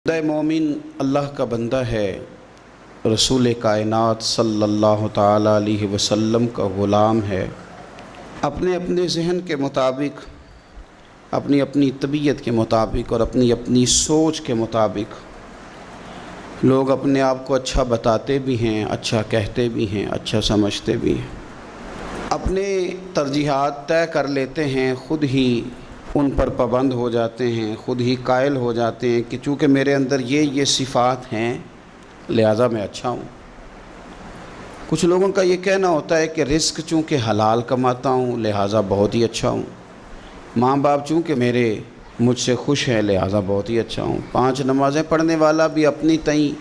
بندہ مومن اللہ کا بندہ ہے، رسول کائنات صلی اللہ تعالیٰ علیہ وسلم کا غلام ہے۔ اپنے اپنے ذہن کے مطابق، اپنی اپنی طبیعت کے مطابق اور اپنی اپنی سوچ کے مطابق لوگ اپنے آپ کو اچھا بتاتے بھی ہیں، اچھا کہتے بھی ہیں، اچھا سمجھتے بھی ہیں، اپنے ترجیحات طے کر لیتے ہیں، خود ہی ان پر پابند ہو جاتے ہیں، خود ہی قائل ہو جاتے ہیں کہ چونکہ میرے اندر یہ صفات ہیں لہٰذا میں اچھا ہوں۔ کچھ لوگوں کا یہ کہنا ہوتا ہے کہ رزق چونکہ حلال کماتا ہوں لہٰذا بہت ہی اچھا ہوں، ماں باپ چونکہ میرے مجھ سے خوش ہیں لہٰذا بہت ہی اچھا ہوں۔ 5 نمازیں پڑھنے والا بھی اپنی تئیں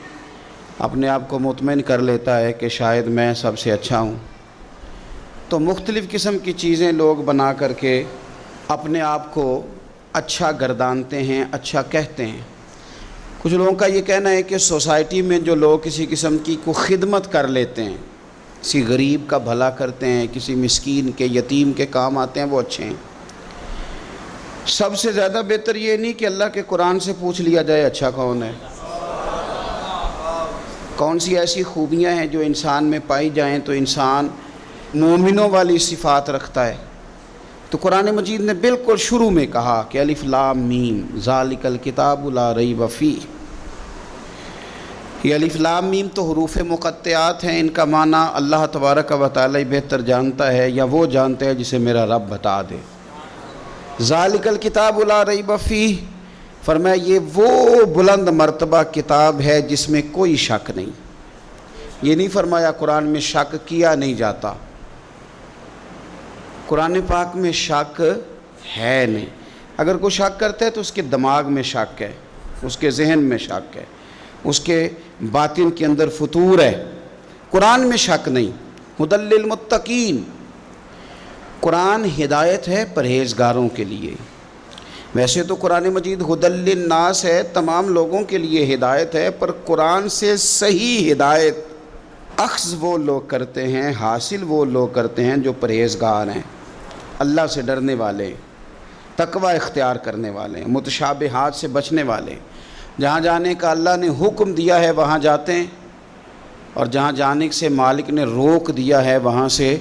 اپنے آپ کو مطمئن کر لیتا ہے کہ شاید میں سب سے اچھا ہوں۔ تو مختلف قسم کی چیزیں لوگ بنا کر کے اپنے آپ کو اچھا گردانتے ہیں، اچھا کہتے ہیں۔ کچھ لوگوں کا یہ کہنا ہے کہ سوسائٹی میں جو لوگ کسی قسم کی کوئی خدمت کر لیتے ہیں، کسی غریب کا بھلا کرتے ہیں، کسی مسکین کے یتیم کے کام آتے ہیں، وہ اچھے ہیں۔ سب سے زیادہ بہتر یہ نہیں کہ اللہ کے قرآن سے پوچھ لیا جائے اچھا کون ہے، کون سی ایسی خوبیاں ہیں جو انسان میں پائی جائیں تو انسان مومنوں والی صفات رکھتا ہے۔ تو قرآن مجید نے بالکل شروع میں کہا کہ الف لام میم ذالک الکتاب لا ریب فیہ۔ یہ الف لام میم تو حروف مقطعات ہیں، ان کا معنی اللہ تبارک و تعالی بہتر جانتا ہے، یا وہ جانتا ہے جسے میرا رب بتا دے۔ ذالک الکتاب لا ریب فیہ فرمایا یہ وہ بلند مرتبہ کتاب ہے جس میں کوئی شک نہیں۔ یہ نہیں فرمایا قرآن میں شک کیا نہیں جاتا، قرآن پاک میں شک ہے نہیں۔ اگر کوئی شک کرتا ہے تو اس کے دماغ میں شک ہے، اس کے ذہن میں شک ہے، اس کے باطن کے اندر فطور ہے۔ قرآن میں شک نہیں۔ ھدی للمتقین، قرآن ہدایت ہے پرہیزگاروں کے لیے۔ ویسے تو قرآن مجید ھدی للناس ہے، تمام لوگوں کے لیے ہدایت ہے، پر قرآن سے صحیح ہدایت اخذ وہ لوگ کرتے ہیں، حاصل وہ لوگ کرتے ہیں جو پرہیزگار ہیں، اللہ سے ڈرنے والے، تقوی اختیار کرنے والے، متشابہات سے بچنے والے۔ جہاں جانے کا اللہ نے حکم دیا ہے وہاں جاتے ہیں، اور جہاں جانے سے مالک نے روک دیا ہے وہاں سے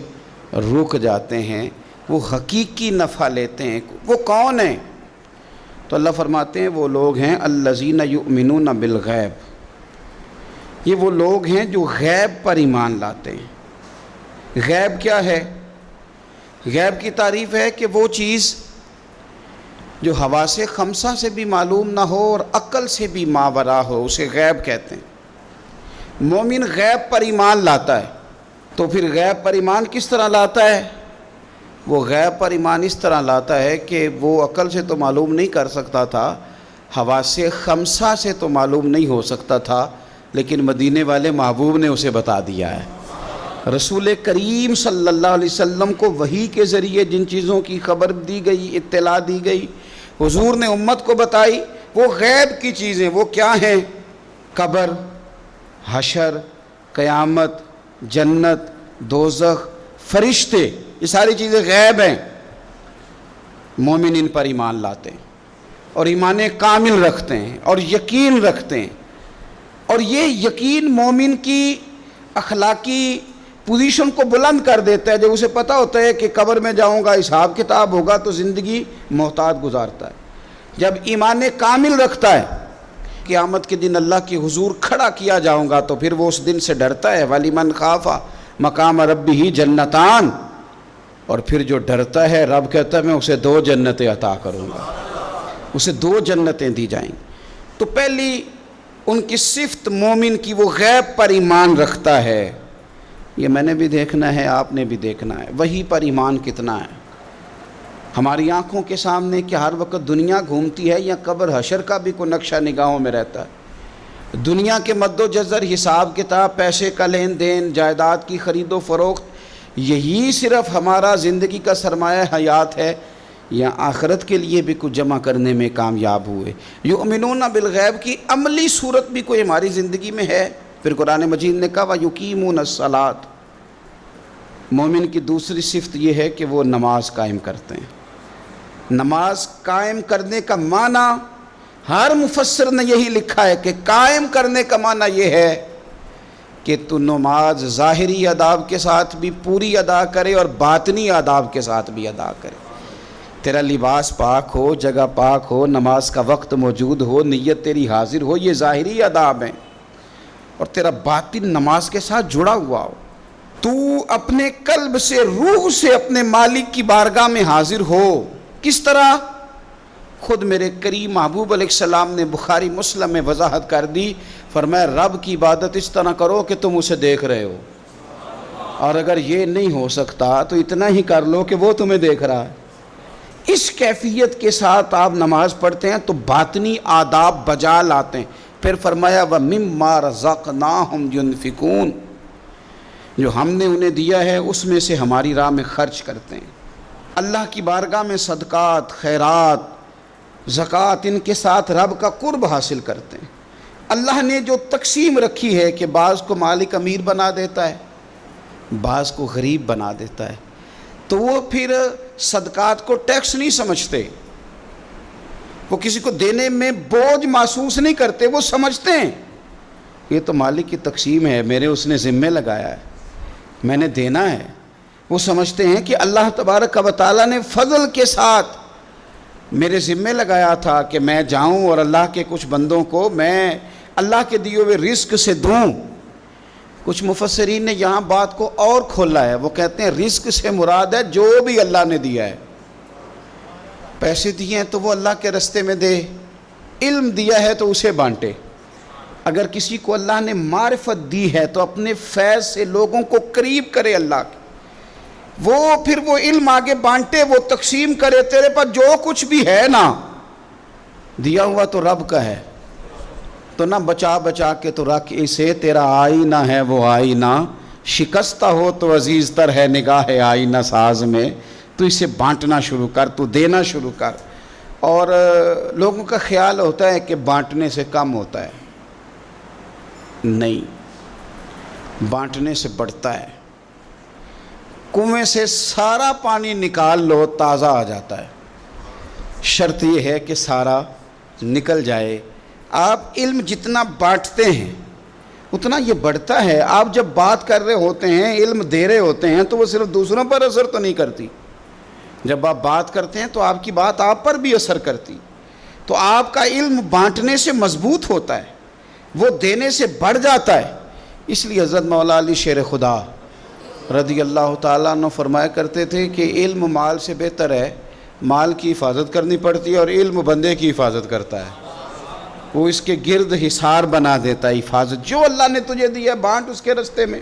رک جاتے ہیں۔ وہ حقیقی نفع لیتے ہیں۔ وہ کون ہیں؟ تو اللہ فرماتے ہیں وہ لوگ ہیں الذین یؤمنون بالغیب، یہ وہ لوگ ہیں جو غیب پر ایمان لاتے ہیں۔ غیب کیا ہے؟ غیب کی تعریف ہے کہ وہ چیز جو حواس خمسہ سے بھی معلوم نہ ہو اور عقل سے بھی ماوراء ہو، اسے غیب کہتے ہیں۔ مومن غیب پر ایمان لاتا ہے۔ تو پھر غیب پر ایمان کس طرح لاتا ہے؟ وہ غیب پر ایمان اس طرح لاتا ہے کہ وہ عقل سے تو معلوم نہیں کر سکتا تھا، حواس خمسہ سے تو معلوم نہیں ہو سکتا تھا، لیکن مدینے والے محبوب نے اسے بتا دیا ہے۔ رسول کریم صلی اللہ علیہ وسلم کو وحی کے ذریعے جن چیزوں کی خبر دی گئی، اطلاع دی گئی، حضور نے امت کو بتائی، وہ غیب کی چیزیں۔ وہ کیا ہیں؟ قبر، حشر، قیامت، جنت، دوزخ، فرشتے، یہ ساری چیزیں غیب ہیں۔ مومن ان پر ایمان لاتے ہیں اور ایمان کامل رکھتے ہیں اور یقین رکھتے ہیں، اور یہ یقین مومن کی اخلاقی پوزیشن کو بلند کر دیتا ہے۔ جب اسے پتہ ہوتا ہے کہ قبر میں جاؤں گا، حساب کتاب ہوگا، تو زندگی محتاط گزارتا ہے۔ جب ایمان کامل رکھتا ہے، قیامت کے دن اللہ کے حضور کھڑا کیا جاؤں گا، تو پھر وہ اس دن سے ڈرتا ہے۔ وَلِمَنْ خَافَ مَقَامَ رَبِّهِ جَنَّتَانِ، اور پھر جو ڈرتا ہے رب کہتا ہے میں اسے 2 جنتیں عطا کروں گا، اسے 2 جنتیں دی جائیں۔ تو پہلی ان کی صفت مومن کی، وہ غیب پر ایمان رکھتا ہے۔ یہ میں نے بھی دیکھنا ہے، آپ نے بھی دیکھنا ہے، وہی پر ایمان کتنا ہے۔ ہماری آنکھوں کے سامنے کہ ہر وقت دنیا گھومتی ہے، یا قبر حشر کا بھی کوئی نقشہ نگاہوں میں رہتا ہے؟ دنیا کے مد و جزر، حساب کتاب، پیسے کا لین دین، جائیداد کی خرید و فروخت، یہی صرف ہمارا زندگی کا سرمایہ حیات ہے، یا آخرت کے لیے بھی کچھ جمع کرنے میں کامیاب ہوئے؟ یؤمنون بالغیب کی عملی صورت بھی کوئی ہماری زندگی میں ہے؟ پھر قرآن مجید نے کہا وَيُقِيمُونَ الصَّلَاةَ، مومن کی دوسری صفت یہ ہے کہ وہ نماز قائم کرتے ہیں۔ نماز قائم کرنے کا معنی ہر مفسر نے یہی لکھا ہے کہ قائم کرنے کا معنی یہ ہے کہ تو نماز ظاہری آداب کے ساتھ بھی پوری ادا کرے اور باطنی آداب کے ساتھ بھی ادا کرے. تیرا لباس پاک ہو، جگہ پاک ہو، نماز کا وقت موجود ہو، نیت تیری حاضر ہو، یہ ظاہری آداب ہیں، اور تیرا باطن نماز کے ساتھ جڑا ہوا ہو. تو اپنے قلب سے، روح سے اپنے مالک کی بارگاہ میں حاضر ہو. کس طرح؟ خود میرے کریم محبوب علیہ السلام نے بخاری مسلم میں وضاحت کر دی. فرمایا رب کی عبادت اس طرح کرو کہ تم اسے دیکھ رہے ہو، اور اگر یہ نہیں ہو سکتا تو اتنا ہی کر لو کہ وہ تمہیں دیکھ رہا ہے. اس کیفیت کے ساتھ آپ نماز پڑھتے ہیں تو باطنی آداب بجا لاتے ہیں. پھر فرمایا وَمِمَّا رَزَقْنَاهُمْ يُنْفِقُونَ، جو ہم نے انہیں دیا ہے اس میں سے ہماری راہ میں خرچ کرتے ہیں. اللہ کی بارگاہ میں صدقات، خیرات، زکوٰۃ، ان کے ساتھ رب کا قرب حاصل کرتے ہیں. اللہ نے جو تقسیم رکھی ہے کہ بعض کو مالک امیر بنا دیتا ہے، بعض کو غریب بنا دیتا ہے، تو وہ پھر صدقات کو ٹیکس نہیں سمجھتے، وہ کسی کو دینے میں بوجھ محسوس نہیں کرتے. وہ سمجھتے ہیں یہ تو مالک کی تقسیم ہے، میرے اس نے ذمہ لگایا ہے، میں نے دینا ہے. وہ سمجھتے ہیں کہ اللہ تبارک و تعالیٰ نے فضل کے ساتھ میرے ذمہ لگایا تھا کہ میں جاؤں اور اللہ کے کچھ بندوں کو میں اللہ کے دیے ہوئے رزق سے دوں. کچھ مفسرین نے یہاں بات کو اور کھولا ہے. وہ کہتے ہیں رزق سے مراد ہے جو بھی اللہ نے دیا ہے. پیسے دیے ہیں تو وہ اللہ کے رستے میں دے، علم دیا ہے تو اسے بانٹے. اگر کسی کو اللہ نے معرفت دی ہے تو اپنے فیض سے لوگوں کو قریب کرے اللہ کے، وہ پھر وہ علم آگے بانٹے، وہ تقسیم کرے. تیرے پاس جو کچھ بھی ہے نا دیا ہوا تو رب کا ہے، تو نہ بچا بچا کے تو رکھ اسے. تیرا آئینہ ہے وہ آئینہ، شکستہ ہو تو عزیز تر ہے نگاہ آئینہ ساز میں. تو اسے بانٹنا شروع کر، تو دینا شروع کر. اور لوگوں کا خیال ہوتا ہے کہ بانٹنے سے کم ہوتا ہے. نہیں، بانٹنے سے بڑھتا ہے. کنویں سے سارا پانی نکال لو تازہ آ جاتا ہے، شرط یہ ہے کہ سارا نکل جائے. آپ علم جتنا بانٹتے ہیں اتنا یہ بڑھتا ہے. آپ جب بات کر رہے ہوتے ہیں، علم دے رہے ہوتے ہیں، تو وہ صرف دوسروں پر اثر تو نہیں کرتی. جب آپ بات کرتے ہیں تو آپ کی بات آپ پر بھی اثر کرتی. تو آپ کا علم بانٹنے سے مضبوط ہوتا ہے، وہ دینے سے بڑھ جاتا ہے. اس لیے حضرت مولا علی شیر خدا رضی اللہ تعالیٰ عنہ فرمایا کرتے تھے کہ علم مال سے بہتر ہے. مال کی حفاظت کرنی پڑتی ہے اور علم بندے کی حفاظت کرتا ہے. وہ اس کے گرد حصار بنا دیتا ہے. حفاظت جو اللہ نے تجھے دیا بانٹ اس کے رستے میں.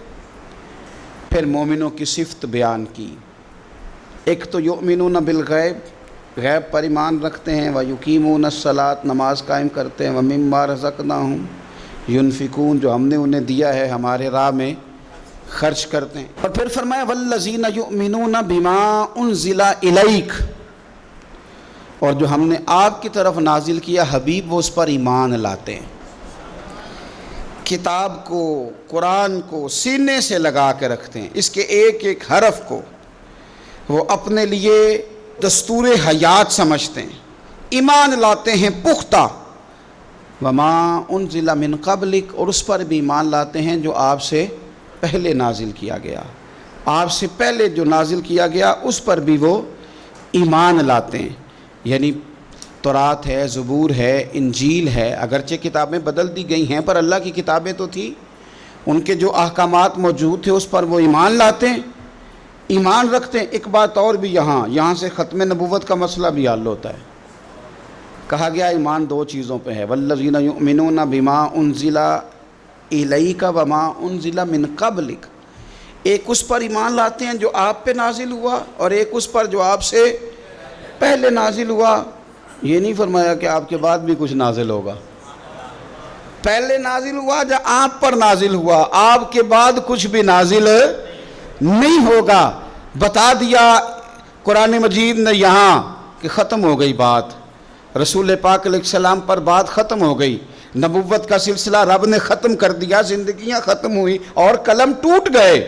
پھر مومنوں کی صفت بیان کی. ایک تو یؤمنون بالغیب، غیب پر ایمان رکھتے ہیں. وَيُقِيمُونَ الصَّلَاةَ، نماز قائم کرتے ہیں. وَمِمَّا رَزَقْنَاهُمْ يُنْفِقُونَ، جو ہم نے انہیں دیا ہے ہمارے راہ میں خرچ کرتے ہیں. اور پھر فرمایا وَالَّذِينَ يُؤْمِنُونَ بِمَا أُنزِلَ إِلَيْكَ، اور جو ہم نے آپ کی طرف نازل کیا حبیب وہ اس پر ایمان لاتے ہیں. کتاب کو، قرآن کو سینے سے لگا کے رکھتے ہیں. اس کے ایک ایک حرف کو وہ اپنے لیے دستور حیات سمجھتے ہیں. ایمان لاتے ہیں پختہ. وما انزل من قبلک، اور اس پر بھی ایمان لاتے ہیں جو آپ سے پہلے نازل کیا گیا. آپ سے پہلے جو نازل کیا گیا اس پر بھی وہ ایمان لاتے ہیں. یعنی تورات ہے، زبور ہے، انجیل ہے. اگرچہ کتابیں بدل دی گئی ہیں پر اللہ کی کتابیں تو تھی، ان کے جو احکامات موجود تھے اس پر وہ ایمان لاتے ہیں، ایمان رکھتے ہیں. ایک بات اور بھی یہاں سے ختم نبوت کا مسئلہ بھی حل ہوتا ہے. کہا گیا ایمان دو چیزوں پہ ہے. والذین یؤمنون بما انزل الیک وما انزل من قبلک. ایک اس پر ایمان لاتے ہیں جو آپ پہ نازل ہوا، اور ایک اس پر جو آپ سے پہلے نازل ہوا. یہ نہیں فرمایا کہ آپ کے بعد بھی کچھ نازل ہوگا. پہلے نازل ہوا جو آپ پر نازل ہوا، آپ کے بعد کچھ بھی نازل نہیں ہوگا. بتا دیا قرآن مجید نے یہاں کہ ختم ہو گئی بات. رسول پاک علیہ السلام پر بات ختم ہو گئی. نبوت کا سلسلہ رب نے ختم کر دیا. زندگیاں ختم ہوئی اور قلم ٹوٹ گئے،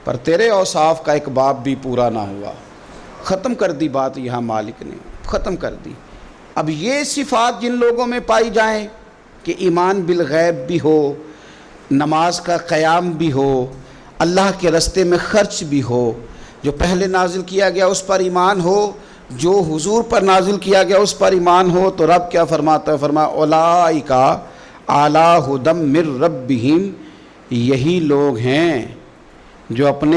پر تیرے اوصاف کا ایک باب بھی پورا نہ ہوا. ختم کر دی بات. یہاں مالک نے ختم کر دی. اب یہ صفات جن لوگوں میں پائی جائیں کہ ایمان بالغیب بھی ہو، نماز کا قیام بھی ہو، اللہ کے راستے میں خرچ بھی ہو، جو پہلے نازل کیا گیا اس پر ایمان ہو، جو حضور پر نازل کیا گیا اس پر ایمان ہو، تو رب کیا فرماتا ہے؟ فرمایا اولئک علی ھدی من ربہم، یہی لوگ ہیں جو اپنے